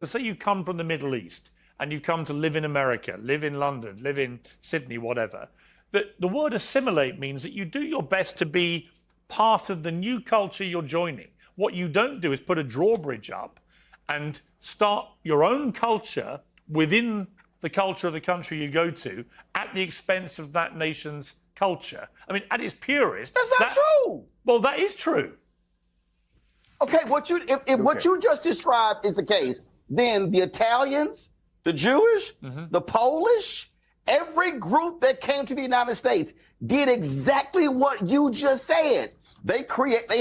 Let's say you come from the Middle East and you come to live in America, live in London, live in Sydney, whatever. The word assimilate means that you do your best to be part of the new culture you're joining. What you don't do is put a drawbridge up and start your own culture within the culture of the country you go to at the expense of that nation's culture. I mean, at its purest... That's not true! Well, that is true. Okay, if what you just described is the case, then the Italians, the Jewish, the Polish, every group that came to the United States did exactly what you just said. They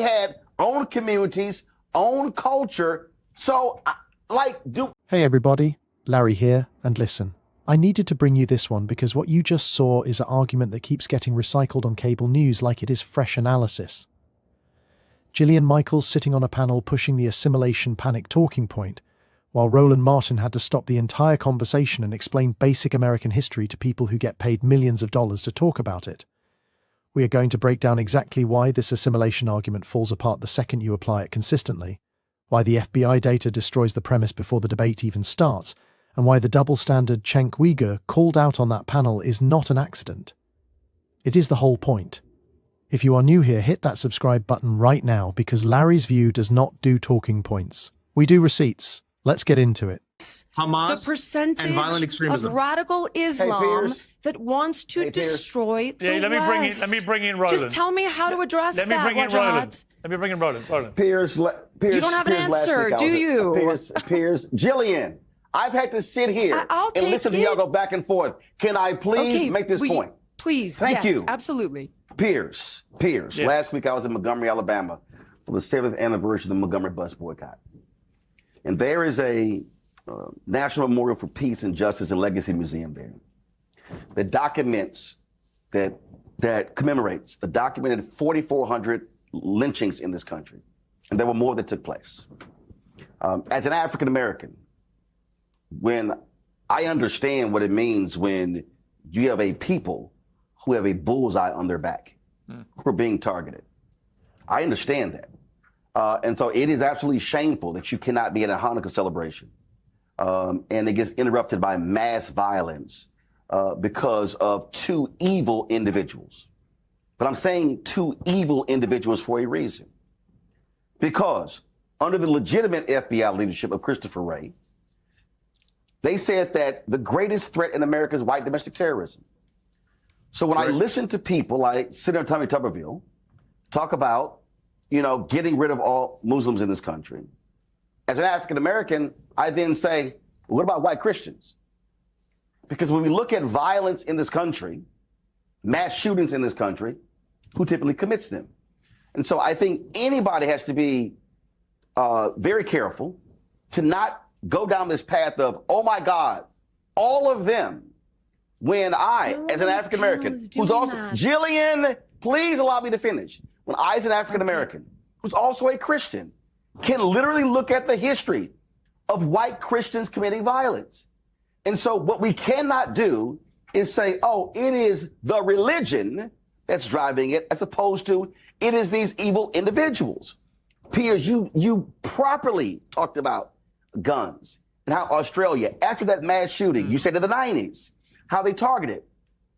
had own communities, own culture. So, Hey everybody, Larry here, and listen. I needed to bring you this one because what you just saw is an argument that keeps getting recycled on cable news like it is fresh analysis. Gillian Michaels sitting on a panel pushing the assimilation panic talking point, while Roland Martin had to stop the entire conversation and explain basic American history to people who get paid millions of dollars to talk about it. We are going to break down exactly why this assimilation argument falls apart the second you apply it consistently, why the FBI data destroys the premise before the debate even starts, and why the double standard Cenk Uygur called out on that panel is not an accident. It is the whole point. If you are new here, hit that subscribe button right now because Larry's view does not do talking points. We do receipts. Let's get into it. Hamas the percentage and violent extremism. of radical Islam that wants to destroy the West. Let me bring in Roland. Just tell me how to address Let me bring in Roland. Let me bring in Roland. Piers, you don't have an answer, do you? Piers, Gillian, I've had to sit here and listen to y'all go back and forth. Can I please make this point? Please, Thank you. Absolutely. Piers, yes. Last week I was in Montgomery, Alabama for the 7th anniversary of the Montgomery bus boycott. And there is a National Memorial for Peace and Justice and Legacy Museum there that documents, that commemorates the documented 4,400 lynchings in this country. And there were more that took place. As an African American, when I understand what it means when you have a people who have a bullseye on their back, who are being targeted. I understand that. And so it is absolutely shameful that you cannot be at a Hanukkah celebration and it gets interrupted by mass violence because of two evil individuals. But I'm saying two evil individuals for a reason. Because under the legitimate FBI leadership of Christopher Wray, they said that the greatest threat in America is white domestic terrorism. So when I listen to people like Senator Tommy Tuberville talk about, getting rid of all Muslims in this country, as an African American, I then say, what about white Christians? Because when we look at violence in this country, mass shootings in this country, who typically commits them? And so I think anybody has to be very careful to not go down this path of, oh my God, all of them, when I, as an African American, who's also, Gillian, please allow me to finish. When I, as an African American, who's also a Christian, can literally look at the history of white Christians committing violence. And so what we cannot do is say, oh, it is the religion that's driving it, as opposed to it is these evil individuals. Piers, you properly talked about guns and how Australia, after that mass shooting, you said in the 90s, how they targeted.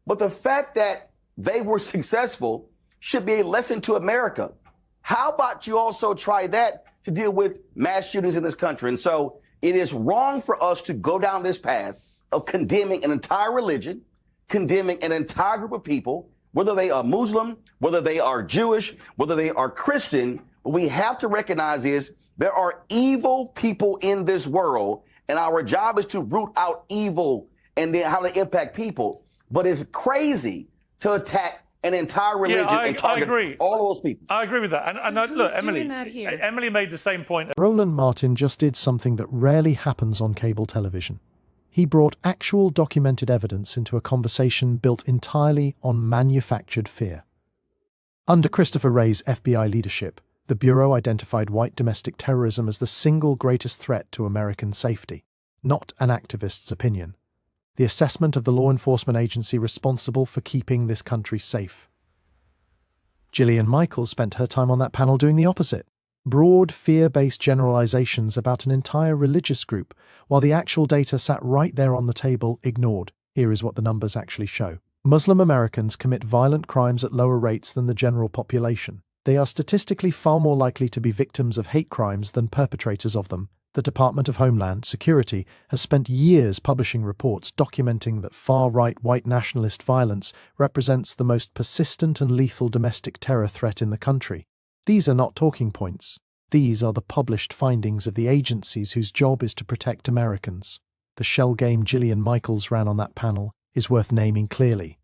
But the fact that they were successful should be a lesson to America. How about you also try that to deal with mass shootings in this country? And so it is wrong for us to go down this path of condemning an entire religion, condemning an entire group of people, whether they are Muslim, whether they are Jewish, whether they are Christian. What we have to recognize is there are evil people in this world, and our job is to root out evil and then how they impact people. But it's crazy to attack an entire religion and target all those people. I agree with that. And look, Emily made the same point. Roland Martin just did something that rarely happens on cable television. He brought actual documented evidence into a conversation built entirely on manufactured fear. Under Christopher Wray's FBI leadership, the Bureau identified white domestic terrorism as the single greatest threat to American safety, not an activist's opinion. The assessment of the law enforcement agency responsible for keeping this country safe. Gillian Michaels spent her time on that panel doing the opposite. Broad, fear-based generalizations about an entire religious group, while the actual data sat right there on the table, ignored. Here is what the numbers actually show. Muslim Americans commit violent crimes at lower rates than the general population. They are statistically far more likely to be victims of hate crimes than perpetrators of them. The Department of Homeland Security has spent years publishing reports documenting that far-right white nationalist violence represents the most persistent and lethal domestic terror threat in the country. These are not talking points. These are the published findings of the agencies whose job is to protect Americans. The shell game Gillian Michaels ran on that panel is worth naming clearly.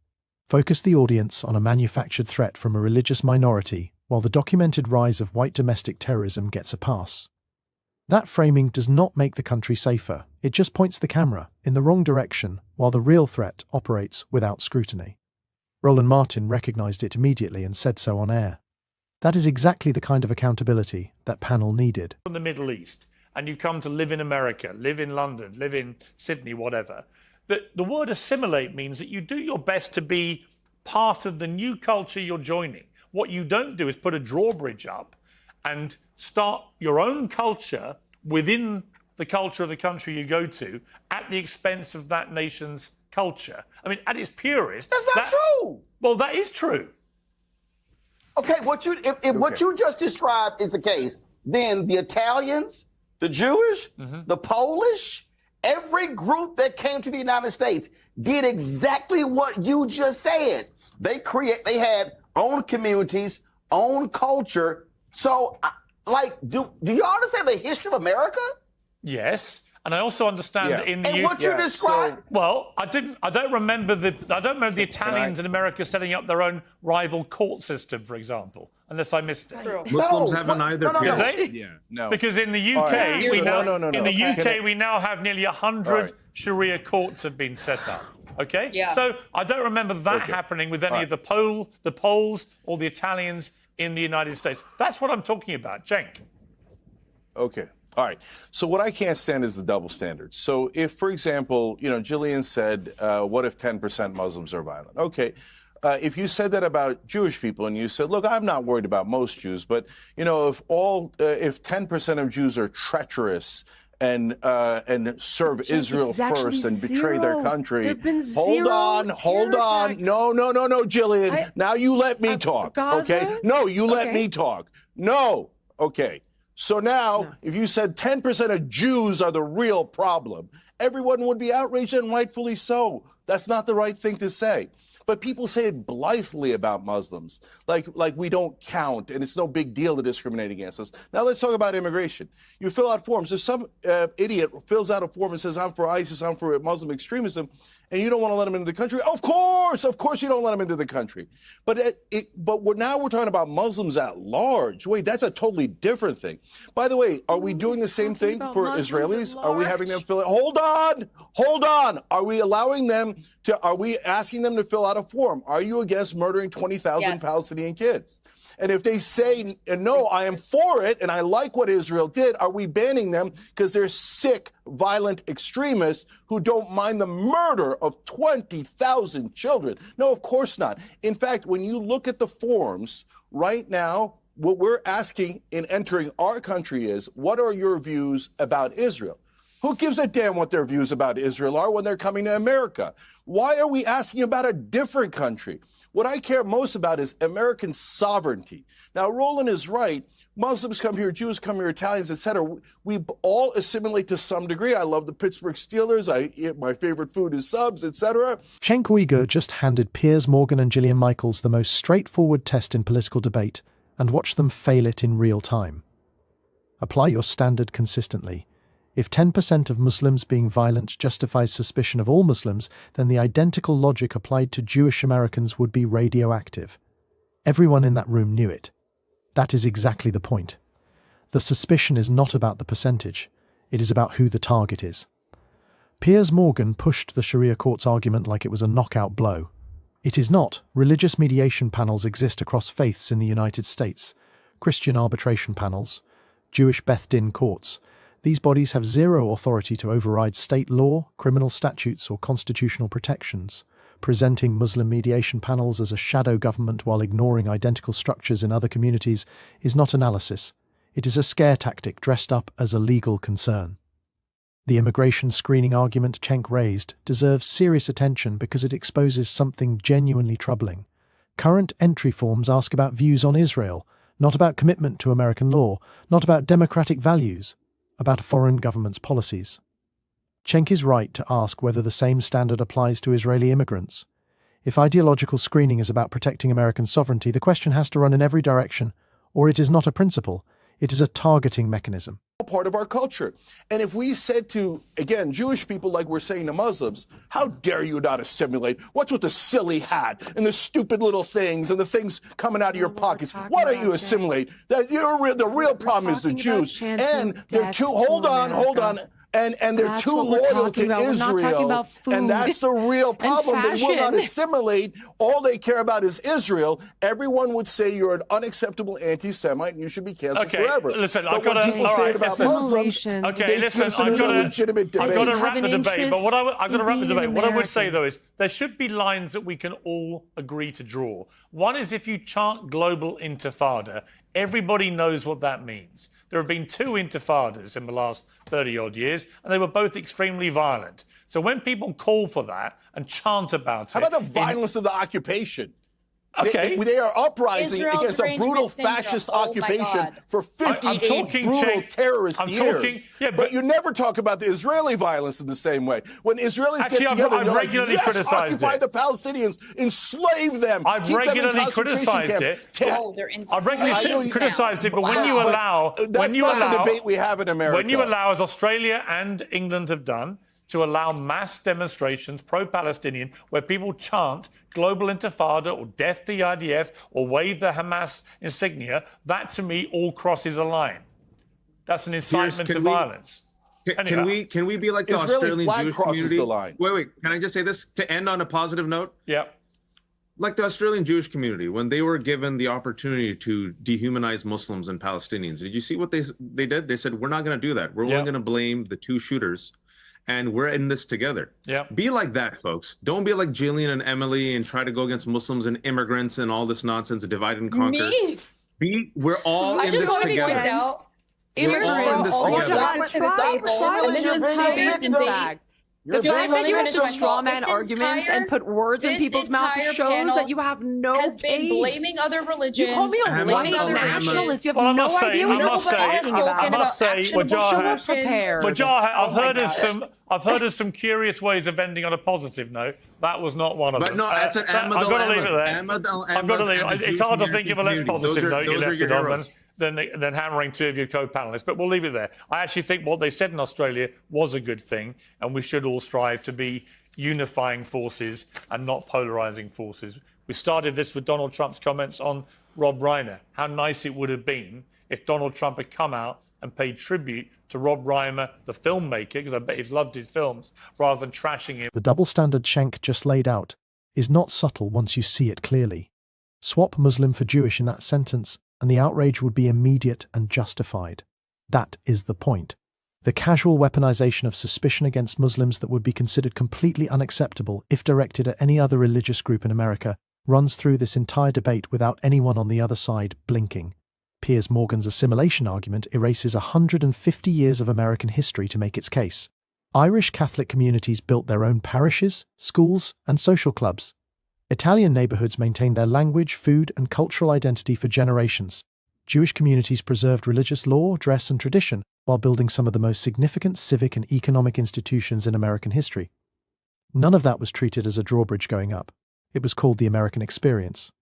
Focus the audience on a manufactured threat from a religious minority, while the documented rise of white domestic terrorism gets a pass. That framing does not make the country safer. It just points the camera in the wrong direction, while the real threat operates without scrutiny. Roland Martin recognized it immediately and said so on air. That is exactly the kind of accountability that panel needed. From the Middle East, and you come to live in America, live in London, live in Sydney, whatever, the word assimilate means that you do your best to be part of the new culture you're joining. What you don't do is put a drawbridge up and start your own culture within the culture of the country you go to at the expense of that nation's culture. I mean, at its purest... That's not true! Well, that is true. Okay, if what you just described is the case, then the Italians, the Jewish, the Polish, every group that came to the United States did exactly what you just said. They had own communities, own culture. So, do you understand the history of America? Yes. And I also understand that in the and what you described. Well, I don't remember the Italians in America setting up their own rival court system, for example, unless I missed it. Muslims haven't either. No. Because in the UK, we now have nearly 100 Sharia courts have been set up. Okay. Yeah. So I don't remember that happening with any of the Poles or the Italians in the United States. That's what I'm talking about, Cenk. Okay. All right. So what I can't stand is the double standard. So if, for example, Gillian said, what if 10% Muslims are violent? Okay. If you said that about Jewish people and you said, look, I'm not worried about most Jews, but, if 10% of Jews are treacherous and serve Israel first and betray their country. Hold on. No, Gillian. Now you let me talk. Gaza? Okay? No, you let me talk. No. Okay. So now, if you said 10% of Jews are the real problem, everyone would be outraged, and rightfully so. That's not the right thing to say. But people say it blithely about Muslims, like we don't count, and it's no big deal to discriminate against us. Now let's talk about immigration. You fill out forms. If some idiot fills out a form and says, I'm for ISIS, I'm for Muslim extremism, and you don't want to let him into the country, of course you don't let him into the country. But now we're talking about Muslims at large. Wait, that's a totally different thing. By the way, are we doing the same thing for Israelis? Are we having them fill it? Hold on. Are we asking them to fill out a form? Are you against murdering 20,000 Palestinian kids? And if they say, no, I am for it, and I like what Israel did, are we banning them because they're sick, violent extremists who don't mind the murder of 20,000 children? No, of course not. In fact, when you look at the forms right now, what we're asking in entering our country is, what are your views about Israel? Who gives a damn what their views about Israel are when they're coming to America? Why are we asking about a different country? What I care most about is American sovereignty. Now, Roland is right. Muslims come here, Jews come here, Italians, etc. We all assimilate to some degree. I love the Pittsburgh Steelers. My favorite food is subs, etc. Cenk Uygur just handed Piers Morgan and Gillian Michaels the most straightforward test in political debate and watched them fail it in real time. Apply your standard consistently. If 10% of Muslims being violent justifies suspicion of all Muslims, then the identical logic applied to Jewish Americans would be radioactive. Everyone in that room knew it. That is exactly the point. The suspicion is not about the percentage. It is about who the target is. Piers Morgan pushed the Sharia court's argument like it was a knockout blow. It is not. Religious mediation panels exist across faiths in the United States. Christian arbitration panels, Jewish Beth Din courts. These bodies have zero authority to override state law, criminal statutes, or constitutional protections. Presenting Muslim mediation panels as a shadow government while ignoring identical structures in other communities is not analysis. It is a scare tactic dressed up as a legal concern. The immigration screening argument Cenk raised deserves serious attention because it exposes something genuinely troubling. Current entry forms ask about views on Israel, not about commitment to American law, not about democratic values, about a foreign government's policies. Cenk is right to ask whether the same standard applies to Israeli immigrants. If ideological screening is about protecting American sovereignty, the question has to run in every direction, or it is not a principle, it is a targeting mechanism. Part of our culture. And if we said to, again, Jewish people, like we're saying to Muslims, how dare you not assimilate? What's with the silly hat and the stupid little things and the things coming out of your pockets? Why don't you assimilate? The real problem is the Jews. And they're too, hold on. And they're too loyal to Israel. And that's the real problem. They will not assimilate. All they care about is Israel. Everyone would say you're an unacceptable anti-Semite and you should be canceled forever. Listen, I've got to Muslims, okay, listen, I've got to wrap the debate. But I've got to wrap the debate. What I would say, though, is there should be lines that we can all agree to draw. One is if you chant global intifada, everybody knows what that means. There have been 2 intifadas in the last 30-odd years, and they were both extremely violent. So when people call for that and chant about it... How about the violence of the occupation? Okay. They are uprising against a brutal fascist occupation for 58 brutal terrorist years. But you never talk about the Israeli violence in the same way. When Israelis get together, I've regularly criticized occupy the Palestinians, enslave them, I've regularly criticized it. I've regularly criticized it, but when you allow... That's not the debate we have in America. When you allow, as Australia and England have done, to allow mass demonstrations, pro-Palestinian, where people chant global intifada or death to the IDF or wave the Hamas insignia, that to me all crosses a line. That's an incitement to violence. Can we be like the Israeli Australian Jewish community? The line. Wait, can I just say this to end on a positive note? Yeah. Like the Australian Jewish community, when they were given the opportunity to dehumanize Muslims and Palestinians, did you see what they did? They said, we're not going to do that. We're only going to blame the 2 shooters. And we're in this together. Yeah. Be like that, folks. Don't be like Jillian and Emily and try to go against Muslims and immigrants and all this nonsense, divide and conquer. We're all in this together. Immigrants and this is how they debate. The fact that you have to straw man arguments and put words in people's mouths shows that you have no has been blaming other religions. You call me a white nationalist. You have no idea what you're talking about. I must say, Wajahat, I've heard of some curious ways of ending on a positive note. That was not one of them. But no, that's an I've got to leave it there. I've got to leave it. It's hard to think of a less positive note you left it on than hammering 2 of your co-panelists, but we'll leave it there. I actually think what they said in Australia was a good thing, and we should all strive to be unifying forces and not polarizing forces. We started this with Donald Trump's comments on Rob Reiner. How nice it would have been if Donald Trump had come out and paid tribute to Rob Reiner, the filmmaker, because I bet he's loved his films, rather than trashing him. The double standard Cenk just laid out is not subtle once you see it clearly. Swap Muslim for Jewish in that sentence, and the outrage would be immediate and justified. That is the point. The casual weaponization of suspicion against Muslims that would be considered completely unacceptable if directed at any other religious group in America runs through this entire debate without anyone on the other side blinking. Piers Morgan's assimilation argument erases 150 years of American history to make its case. Irish Catholic communities built their own parishes, schools, and social clubs. Italian neighborhoods maintained their language, food, and cultural identity for generations. Jewish communities preserved religious law, dress, and tradition while building some of the most significant civic and economic institutions in American history. None of that was treated as a drawbridge going up. It was called the American experience.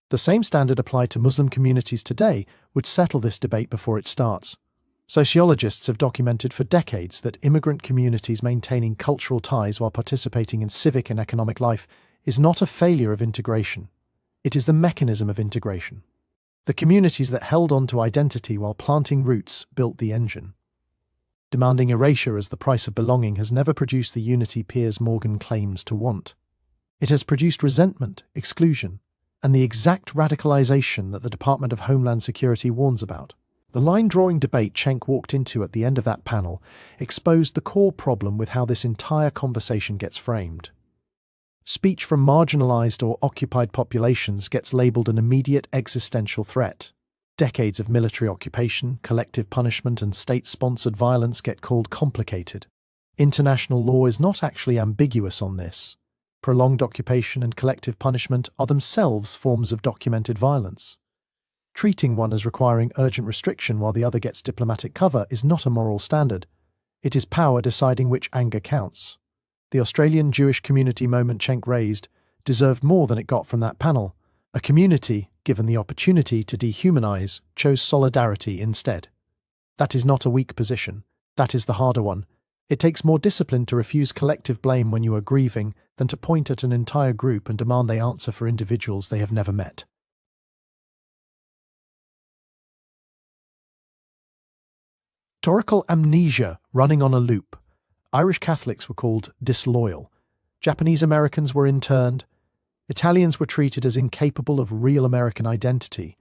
The same standard applied to Muslim communities today would settle this debate before it starts. Sociologists have documented for decades that immigrant communities maintaining cultural ties while participating in civic and economic life is not a failure of integration. It is the mechanism of integration. The communities that held on to identity while planting roots built the engine. Demanding erasure as the price of belonging has never produced the unity Piers Morgan claims to want. It has produced resentment, exclusion, and the exact radicalization that the Department of Homeland Security warns about. The line-drawing debate Cenk walked into at the end of that panel exposed the core problem with how this entire conversation gets framed. Speech from marginalized or occupied populations gets labeled an immediate existential threat. Decades of military occupation, collective punishment, and state-sponsored violence get called complicated. International law is not actually ambiguous on this. Prolonged occupation and collective punishment are themselves forms of documented violence. Treating one as requiring urgent restriction while the other gets diplomatic cover is not a moral standard. It is power deciding which anger counts. The Australian Jewish community moment Cenk raised deserved more than it got from that panel. A community, given the opportunity to dehumanize, chose solidarity instead. That is not a weak position. That is the harder one. It takes more discipline to refuse collective blame when you are grieving than to point at an entire group and demand they answer for individuals they have never met. Historical amnesia running on a loop. Irish Catholics were called disloyal. Japanese Americans were interned. Italians were treated as incapable of real American identity.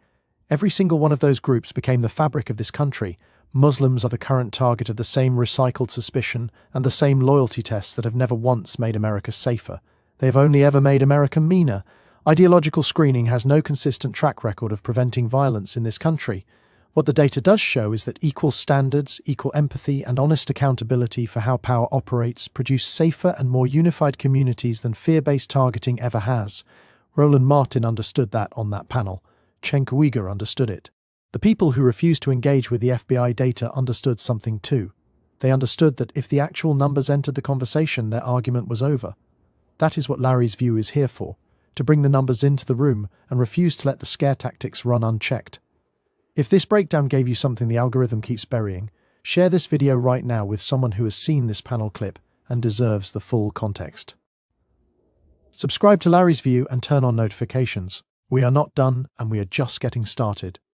Every single one of those groups became the fabric of this country. Muslims are the current target of the same recycled suspicion and the same loyalty tests that have never once made America safer. They have only ever made America meaner. Ideological screening has no consistent track record of preventing violence in this country. What the data does show is that equal standards, equal empathy, and honest accountability for how power operates produce safer and more unified communities than fear-based targeting ever has. Roland Martin understood that on that panel. Cenk Uygur understood it. The people who refused to engage with the FBI data understood something too. They understood that if the actual numbers entered the conversation, their argument was over. That is what Larry's view is here for, to bring the numbers into the room and refuse to let the scare tactics run unchecked. If this breakdown gave you something the algorithm keeps burying, share this video right now with someone who has seen this panel clip and deserves the full context. Subscribe to Larry's View and turn on notifications. We are not done, and we are just getting started.